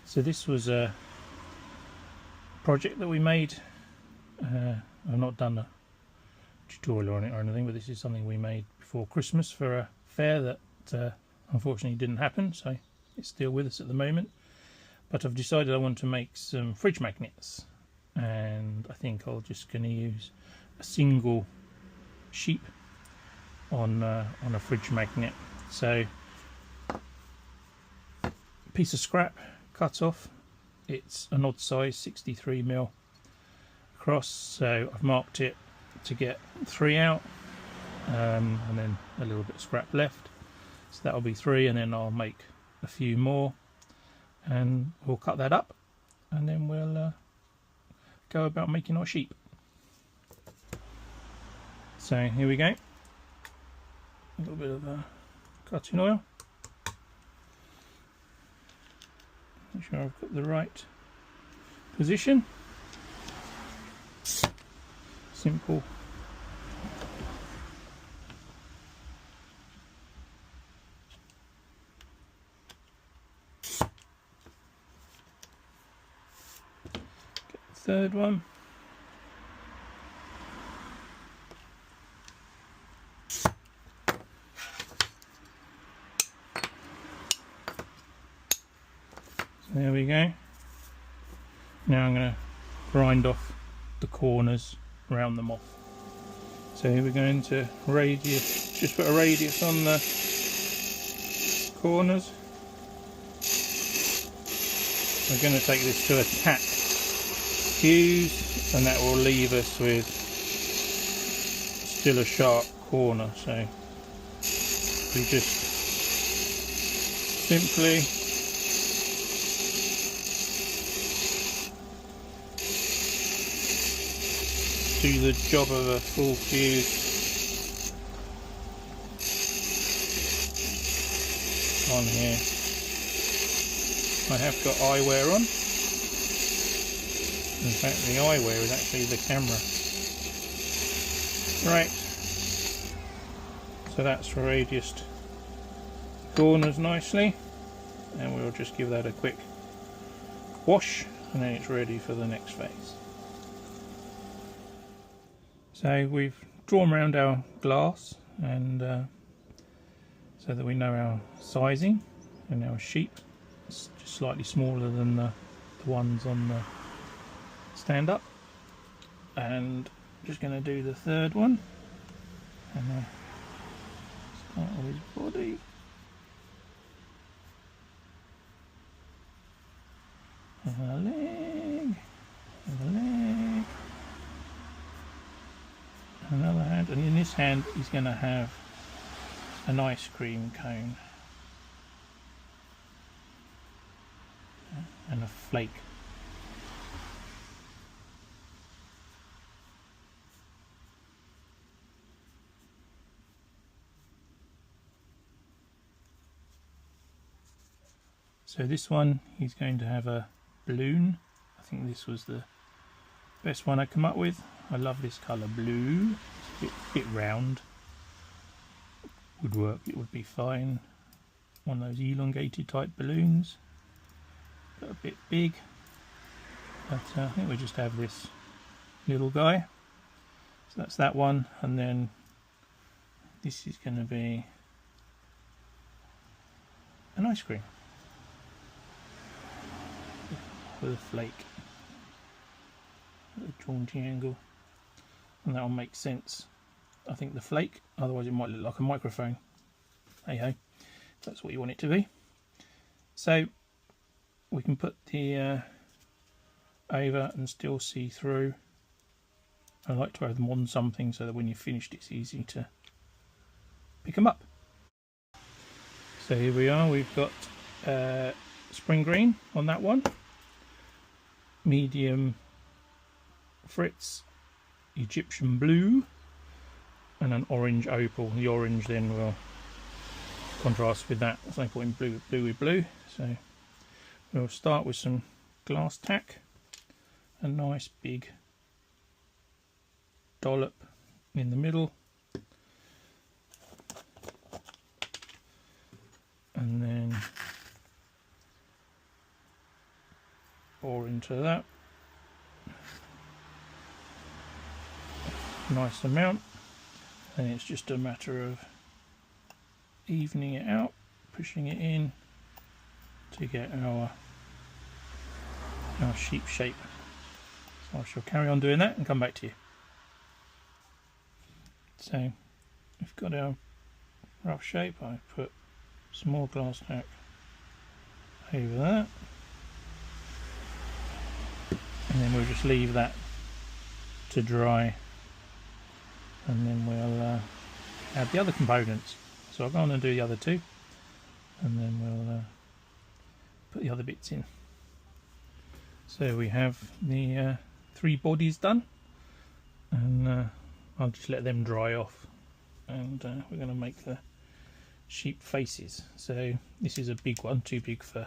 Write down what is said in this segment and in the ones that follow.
So this was a project that we made. I've not done a tutorial on it or anything, but this is something we made before Christmas for a fair that unfortunately didn't happen, so it's still with us at the moment. But I've decided I want to make some fridge magnets, and I think I'm just going to use a single sheep on a fridge magnet. So a piece of scrap cut off, it's an odd size 63mm across, so I've marked it to get 3 out, and then a little bit of scrap left, so that'll be 3, and then I'll make a few more and we'll cut that up, and then we'll go about making our sheep. So here we go, a little bit of cutting oil. Make sure I've got the right position. Simple. Get the third one. There we go. Now I'm going to grind off the corners, round them off. So we're going to radius, just put a radius on the corners. We're going to take this to a tack fuse, and that will leave us with still a sharp corner. So we just simply do the job of a full fuse on here. I have got eyewear on. In fact, the eyewear is actually the camera. Right, so that's radiused corners nicely, and we'll just give that a quick wash, and then it's ready for the next phase. So we've drawn around our glass, and so that we know our sizing, and our sheep is just slightly smaller than the ones on the stand up. And just going to do the third one, and start with his body. And a leg, and a leg. Another hand, and in this hand he's going to have an ice cream cone and a flake. So this one he's going to have a balloon. I think this was the best one I come up with. I love this colour blue. It's a bit round. Would work, it would be fine. One of those elongated type balloons. But a bit big. But I think we'll just have this little guy. So that's that one, and then this is going to be an ice cream with a flake at a jaunty angle, and that'll make sense. I think the flake, otherwise it might look like a microphone. Hey ho, that's what you want it to be. So we can put the over and still see through. I like to have them on something so that when you're finished it's easy to pick them up. So here we are, we've got spring green on that one, medium Fritz Egyptian blue, and an orange opal. The orange then will contrast with that. There's no point in blue with blue. So we'll start with some glass tack, a nice big dollop in the middle, and then pour into that. Nice amount, and it's just a matter of evening it out, pushing it in to get our sheep shape. So I shall carry on doing that and come back to you. So we've got our rough shape. I put some more glass tack over that, and then we'll just leave that to dry, and then we'll add the other components. So I'll go on and do the other two, and then we'll put the other bits in. So we have the 3 bodies done, and I'll just let them dry off, and we're going to make the sheep faces. So this is a big one, too big for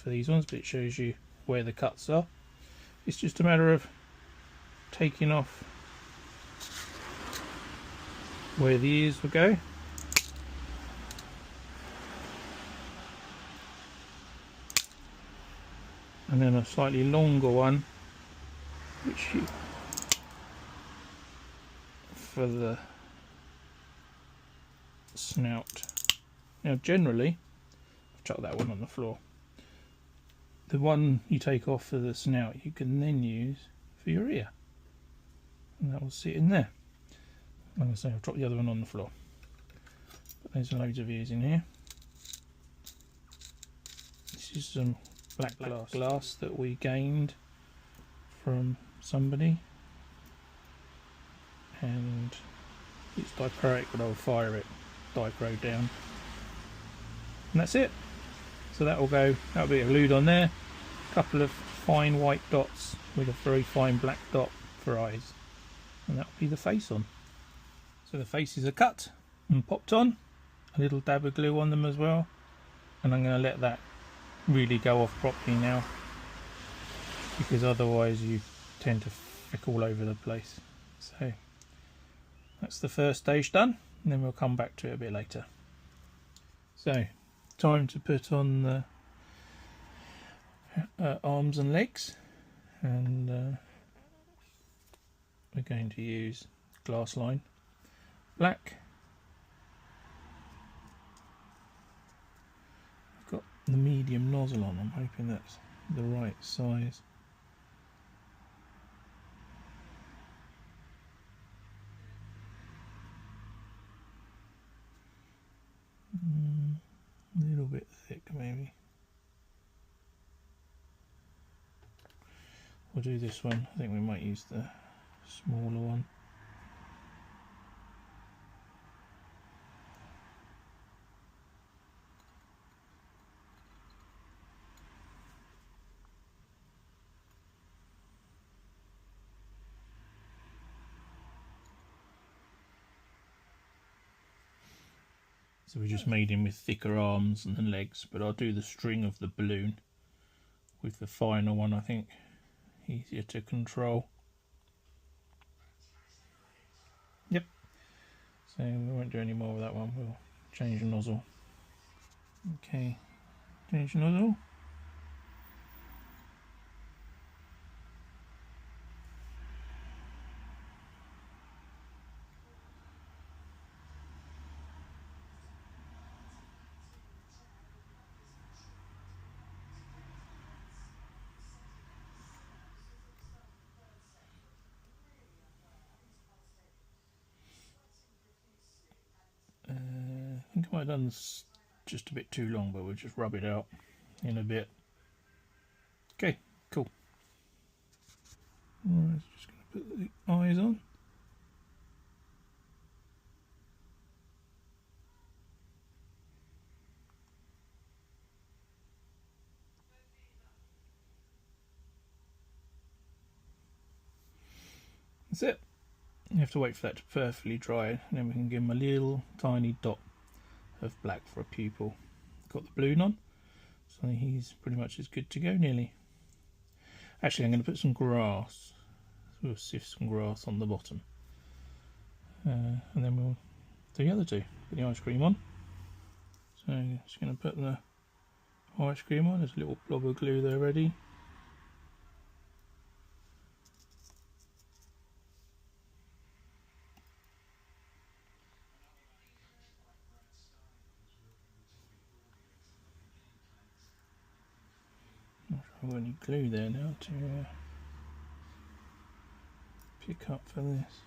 these ones, but it shows you where the cuts are. It's just a matter of taking off where the ears will go, and then a slightly longer one which you for the snout. Now generally, I've chucked that one on the floor. The one you take off for the snout you can then use for your ear, and that will sit in there. Like I say, I've dropped the other one on the floor, but there's loads of ears in here. This is some black glass that we gained from somebody, and it's dichroic, but I'll fire it dichro down, and that's it. So that will go, that'll be glued on there. A couple of fine white dots with a very fine black dot for eyes, and that'll be the face on. So the faces are cut and popped on, a little dab of glue on them as well, and I'm going to let that really go off properly now, because otherwise you tend to flick all over the place. So that's the first stage done, and then we'll come back to it a bit later. So time to put on the arms and legs, and we're going to use glass line black. I've got the medium nozzle on, I'm hoping that's the right size. A little bit thick maybe. We'll do this one. I think we might use the smaller one. So we just made him with thicker arms and the legs, but I'll do the string of the balloon with the finer one, I think easier to control. Yep. So we won't do any more with that one, we'll change the nozzle. Okay, change the nozzle. I think I might have done this just a bit too long, but we'll just rub it out in a bit. Okay, cool. Alright, just going to put the eyes on. That's it. You have to wait for that to perfectly dry, and then we can give him a little tiny dot of black for a pupil. Got the balloon on, so he's pretty much as good to go nearly. Actually, I'm going to put some grass. So we'll sift some grass on the bottom, and then we'll do the other two. Put the ice cream on. So just going to put the ice cream on. There's a little blob of glue there ready. I've got any glue there now to pick up for this.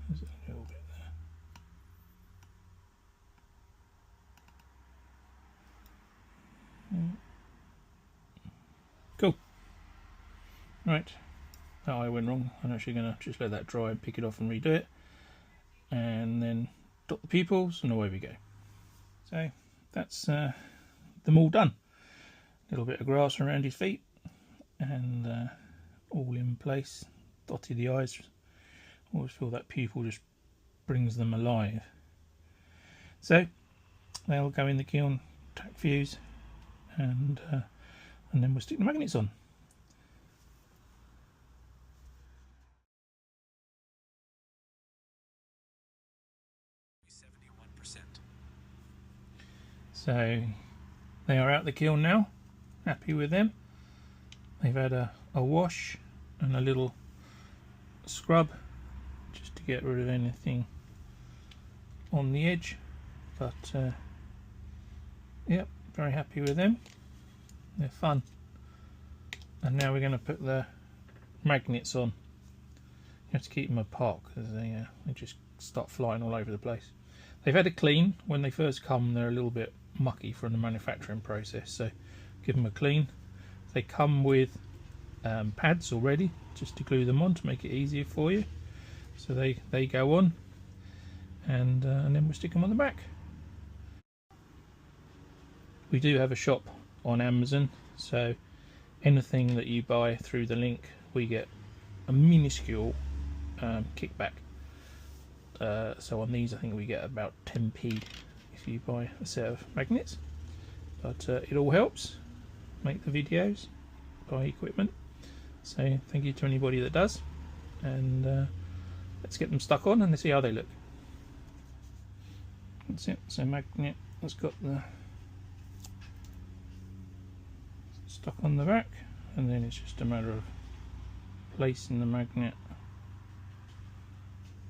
There's a little bit there. Cool. Right. Oh, I went wrong. I'm actually going to just let that dry and pick it off and redo it. And then dot the pupils and away we go. So that's them all done. A little bit of grass around his feet and all in place. Dotted the eyes. Always feel that pupil just brings them alive. So they'll go in the kiln, tack fuse, and then we'll stick the magnets on. So they are out the kiln now, happy with them. They've had a wash and a little scrub just to get rid of anything on the edge, but yep, very happy with them. They're fun. And now we're going to put the magnets on. You have to keep them apart because they just start flying all over the place. They've had a clean. When they first come, they're a little bit mucky from the manufacturing process, so give them a clean. They come with pads already just to glue them on to make it easier for you, so they go on, and then we'll stick them on the back. We do have a shop on Amazon, so anything that you buy through the link we get a minuscule kickback. So on these I think we get about 10p if you buy a set of magnets, but it all helps make the videos, buy equipment, so thank you to anybody that does, and let's get them stuck on and let's see how they look. That's it. So magnet has got the stuck on the back, and then it's just a matter of placing the magnet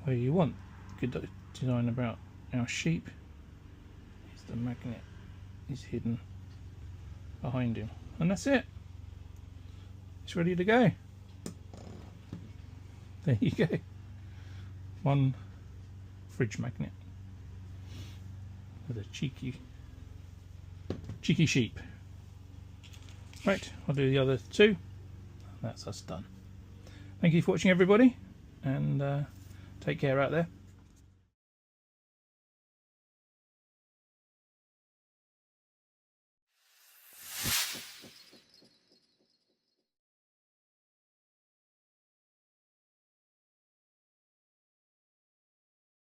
where you want. Good design about our sheep is the magnet is hidden behind him, and that's it. It's ready to go. There you go. One fridge magnet with a cheeky sheep. Right, I'll do the other two. That's us done. Thank you for watching, everybody, and take care out there.